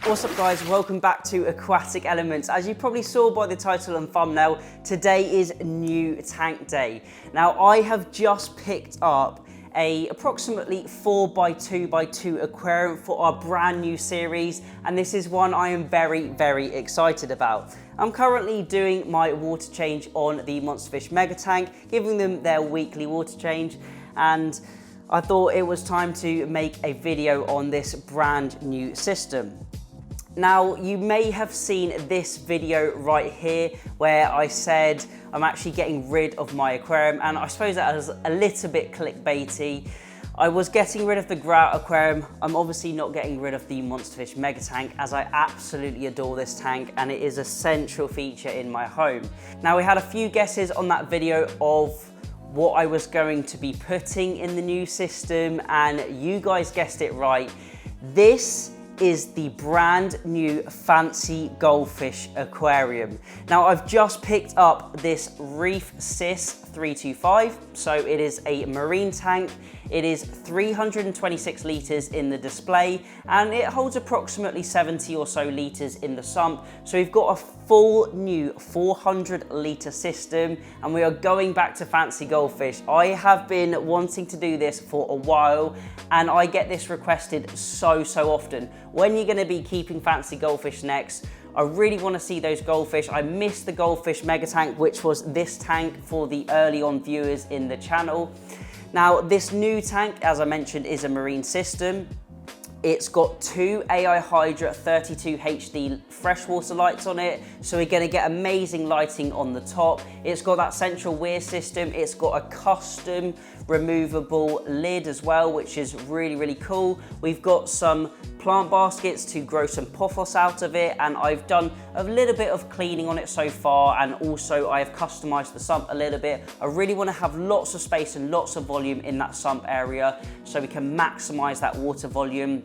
What's up guys, welcome back to Aquatic Elements. As you probably saw by the title and thumbnail, today is new tank day. Now I have just picked up a approximately 4x2x2 aquarium for our brand new series, and this is one I am very excited about. I'm currently doing my water change on the Monsterfish Mega Tank, giving them their weekly water change, and I thought it was time to make a video on this brand new system. Now, you may have seen this video right here where I said I'm actually getting rid of my aquarium, and I suppose that was a little bit clickbaity. I was getting rid of the grout aquarium. I'm obviously not getting rid of the Monsterfish Mega Tank, as I absolutely adore this tank and it is a central feature in my home. Now, we had a few guesses on that video of what I was going to be putting in the new system, and you guys guessed it right. This is the brand new fancy Goldfish aquarium. Now I've just picked up this Reef Sys 325, so it is a marine tank. It is 326 litres in the display and it holds approximately 70 or so litres in the sump. So we've got a full new 400 litre system and we are going back to fancy Goldfish. I have been wanting to do this for a while and I get this requested so often. When you're going to be keeping fancy Goldfish next? I really want to see those goldfish. I missed the Goldfish Mega Tank, which was this tank for the early on viewers in the channel. Now, this new tank, as I mentioned, is a marine system. It's got two AI Hydra 32 HD freshwater lights on it, so we're going to get amazing lighting on the top. It's got that central weir system. It's got a custom removable lid as well, which is really cool. We've got some plant baskets to grow some pothos out of it, and I've done a little bit of cleaning on it so far, and also I have customized the sump a little bit. I really want to have lots of space and lots of volume in that sump area so we can maximize that water volume.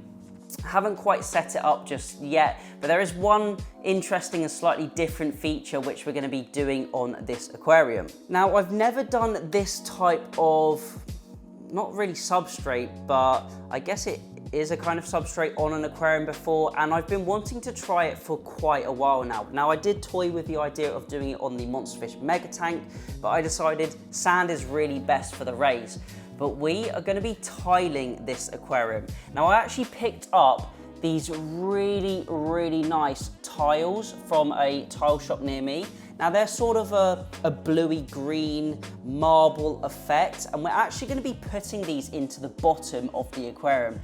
Haven't quite set it up just yet, but there is one interesting and slightly different feature which we're going to be doing on this aquarium. Now, I've never done this type of, not really substrate, but I guess it is a kind of substrate on an aquarium before, and I've been wanting to try it for quite a while now. Now, I did toy with the idea of doing it on the Monsterfish Mega Tank, but I decided sand is really best for the rays. But we are going to be tiling this aquarium. Now, I actually picked up these really nice tiles from a tile shop near me. Now, they're sort of a bluey green marble effect, and we're actually going to be putting these into the bottom of the aquarium.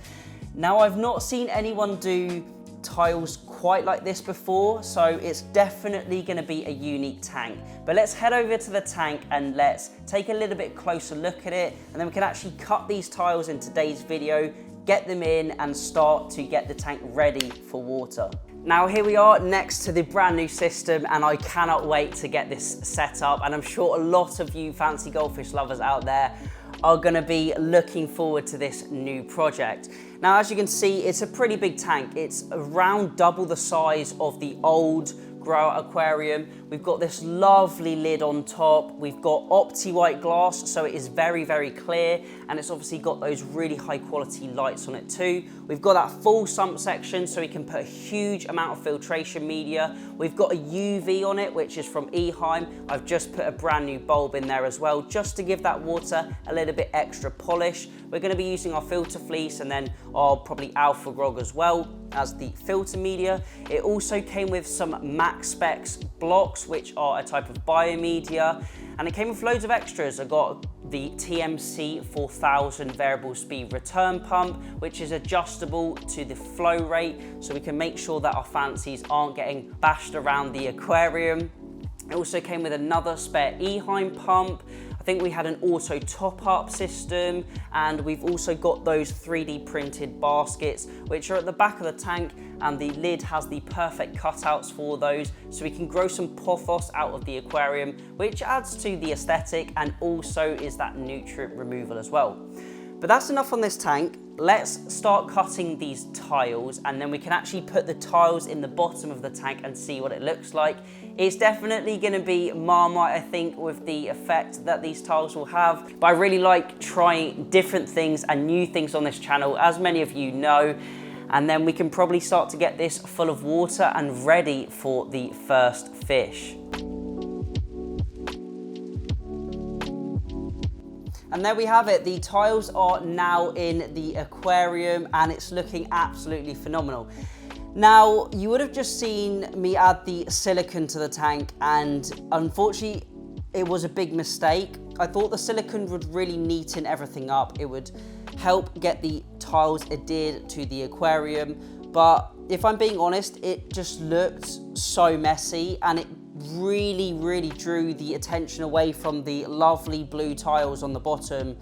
Now, I've not seen anyone do tiles quite like this before, so it's definitely going to be a unique tank. But let's head over to the tank and let's take a little bit closer look at it, and then we can actually cut these tiles in today's video, get them in and start to get the tank ready for water. Now, here we are next to the brand new system, and I cannot wait to get this set up, and I'm sure a lot of you fancy goldfish lovers out there are going to be looking forward to this new project. Now, as you can see, it's a pretty big tank. It's around double the size of the old grower aquarium. We've got this lovely lid on top. We've got opti-white glass, so it is very clear, and it's obviously got those really high quality lights on it too. We've got that full sump section, so we can put a huge amount of filtration media. We've got a UV on it, which is from Eheim. I've just put a brand new bulb in there as well, just to give that water a little bit extra polish. We're going to be using our filter fleece and then our probably alpha grog as well as the filter media. It also came with some max specs blocks, which are a type of biomedia, and it came with loads of extras. I got the TMC 4000 variable speed return pump, which is adjustable to the flow rate, so we can make sure that our fancies aren't getting bashed around the aquarium. It also came with another spare Eheim pump. I think we had an auto top-up system, and we've also got those 3D printed baskets, which are at the back of the tank, and the lid has the perfect cutouts for those, so we can grow some pothos out of the aquarium, which adds to the aesthetic and also is that nutrient removal as well. But that's enough on this tank. Let's start cutting these tiles, and then we can actually put the tiles in the bottom of the tank and see what it looks like. It's definitely going to be Marmite, I think, with the effect that these tiles will have. But I really like trying different things and new things on this channel, as many of you know. And then we can probably start to get this full of water and ready for the first fish. And there we have it. The tiles are now in the aquarium and it's looking absolutely phenomenal. Now, you would have just seen me add the silicone to the tank, and unfortunately, it was a big mistake. I thought the silicone would really neaten everything up. It would help get the tiles adhered to the aquarium. But if I'm being honest, it just looked so messy, and it really drew the attention away from the lovely blue tiles on the bottom,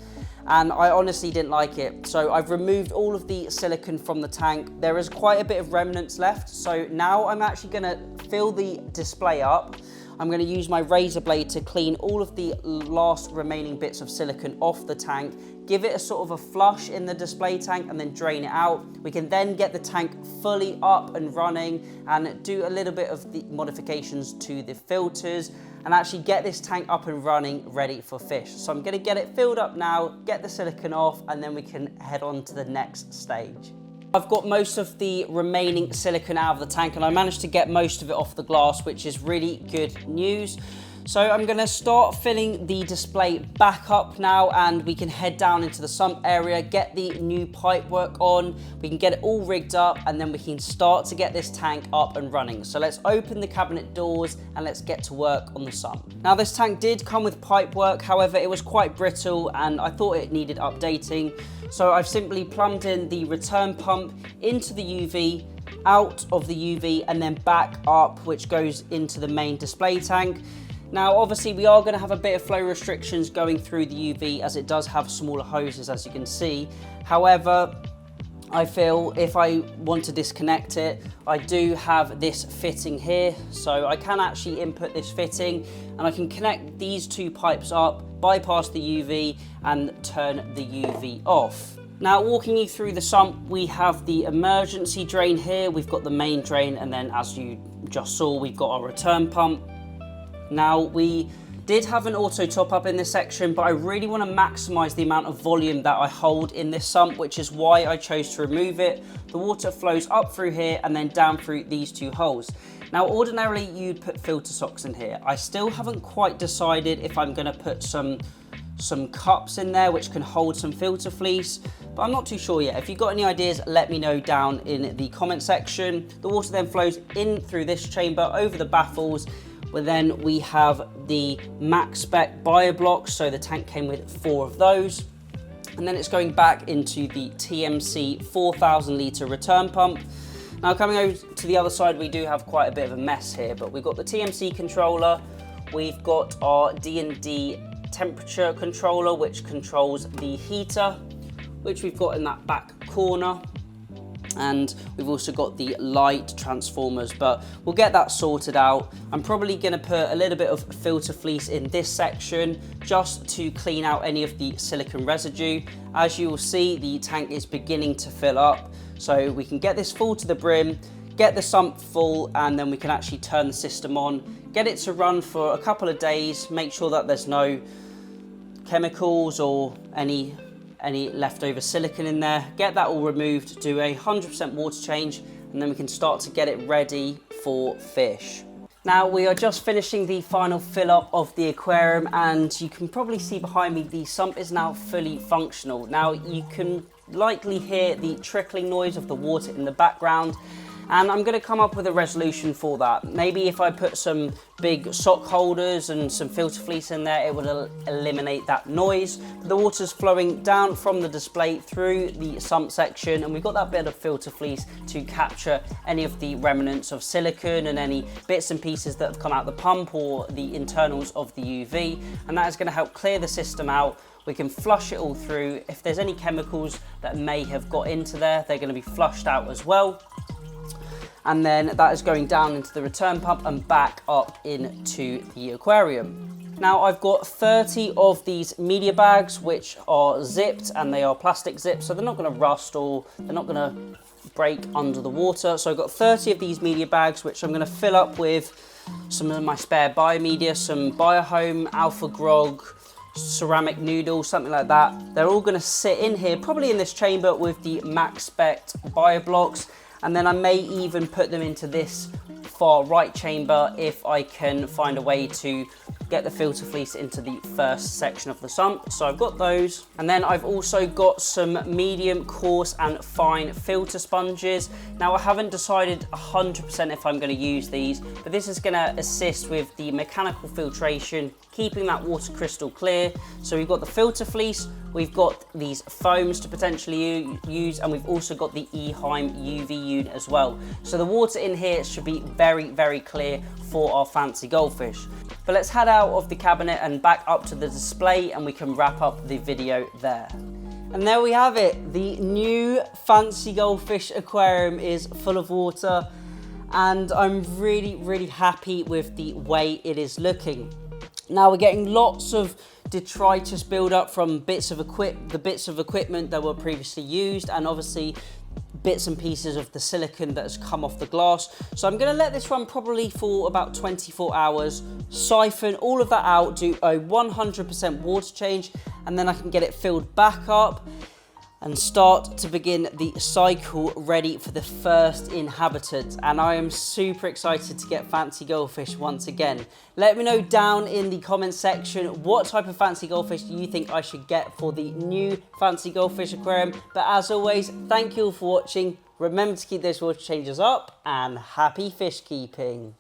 and I honestly didn't like it. So I've removed all of the silicone from the tank. There is quite a bit of remnants left, so now I'm actually going to fill the display up. I'm going to use my razor blade to clean all of the last remaining bits of silicone off the tank, give it a sort of a flush in the display tank, and then drain it out. We can then get the tank fully up and running and do a little bit of the modifications to the filters and actually get this tank up and running, ready for fish. So I'm going to get it filled up now, get the silicone off, and then we can head on to the next stage. I've got most of the remaining silicone out of the tank, and I managed to get most of it off the glass, which is really good news. So I'm going to start filling the display back up now, and we can head down into the sump area, get the new pipe work on, we can get it all rigged up, and then we can start to get this tank up and running. So let's open the cabinet doors and let's get to work on the sump. Now, this tank did come with pipe work, however it was quite brittle and I thought it needed updating. So I've simply plumbed in the return pump into the UV, out of the UV, and then back up, which goes into the main display tank. Now, obviously, we are going to have a bit of flow restrictions going through the UV, as it does have smaller hoses, as you can see. However, I feel if I want to disconnect it, I do have this fitting here. So I can actually input this fitting and I can connect these two pipes up, bypass the UV and turn the UV off. Now, walking you through the sump, we have the emergency drain here. We've got the main drain, and then as you just saw, we've got our return pump. Now, we did have an auto top up in this section, but I really want to maximize the amount of volume that I hold in this sump, which is why I chose to remove it. The water flows up through here and then down through these two holes. Now, ordinarily you'd put filter socks in here. I still haven't quite decided if I'm going to put some cups in there which can hold some filter fleece, but I'm not too sure yet. If you've got any ideas, let me know down in the comment section. The water then flows in through this chamber over the baffles. But then we have the max spec bio blocks, so the tank came with 4 of those. And then it's going back into the TMC 4,000 litre return pump. Now, coming over to the other side, we do have quite a bit of a mess here, but we've got the TMC controller, we've got our D&D temperature controller, which controls the heater, which we've got in that back corner. And we've also got the light transformers, but we'll get that sorted out. I'm probably going to put a little bit of filter fleece in this section just to clean out any of the silicone residue. As you will see, the tank is beginning to fill up, so we can get this full to the brim, get the sump full, and then we can actually turn the system on, get it to run for a couple of days, make sure that there's no chemicals or any leftover silicone in there, get that all removed, do a 100% water change, and then we can start to get it ready for fish. Now, we are just finishing the final fill up of the aquarium, and you can probably see behind me the sump is now fully functional. Now, you can likely hear the trickling noise of the water in the background, and I'm going to come up with a resolution for that. Maybe if I put some big sock holders and some filter fleece in there, it would eliminate that noise. The water's flowing down from the display through the sump section, and we've got that bit of filter fleece to capture any of the remnants of silicone and any bits and pieces that have come out the pump or the internals of the UV, and that is going to help clear the system out. We can flush it all through. If there's any chemicals that may have got into there, they're going to be flushed out as well. And then that is going down into the return pump and back up into the aquarium. Now I've got 30 of these media bags which are zipped, and they are plastic zipped, so they're not going to rust or they're not going to break under the water. So I've got 30 of these media bags which I'm going to fill up with some of my spare biomedia, some Biohome, Alpha Grog, ceramic noodles, something like that. They're all going to sit in here, probably in this chamber with the Max Spec BioBlocks, and then I may even put them into this far right chamber if I can find a way to get the filter fleece into the first section of the sump. So I've got those, and then I've also got some medium, coarse and fine filter sponges. Now I haven't decided 100% if I'm going to use these, but this is going to assist with the mechanical filtration, keeping that water crystal clear. So we've got the filter fleece, we've got these foams to potentially use, and we've also got the Eheim UV unit as well. So the water in here should be very, very clear for our fancy goldfish. But let's head out of the cabinet and back up to the display, and we can wrap up the video there. And there we have it. The new fancy goldfish aquarium is full of water, and I'm really, really happy with the way it is looking. Now we're getting lots of detritus build up from the bits of equipment that were previously used, and obviously bits and pieces of the silicone that has come off the glass. So I'm going to let this run probably for about 24 hours, siphon all of that out, do a 100% water change, and then I can get it filled back up and start to begin the cycle ready for the first inhabitant. And I am super excited to get fancy goldfish once again. Let me know down in the comment section what type of fancy goldfish you think I should get for the new fancy goldfish aquarium. But as always, thank you all for watching. Remember to keep those water changes up, and happy fish keeping.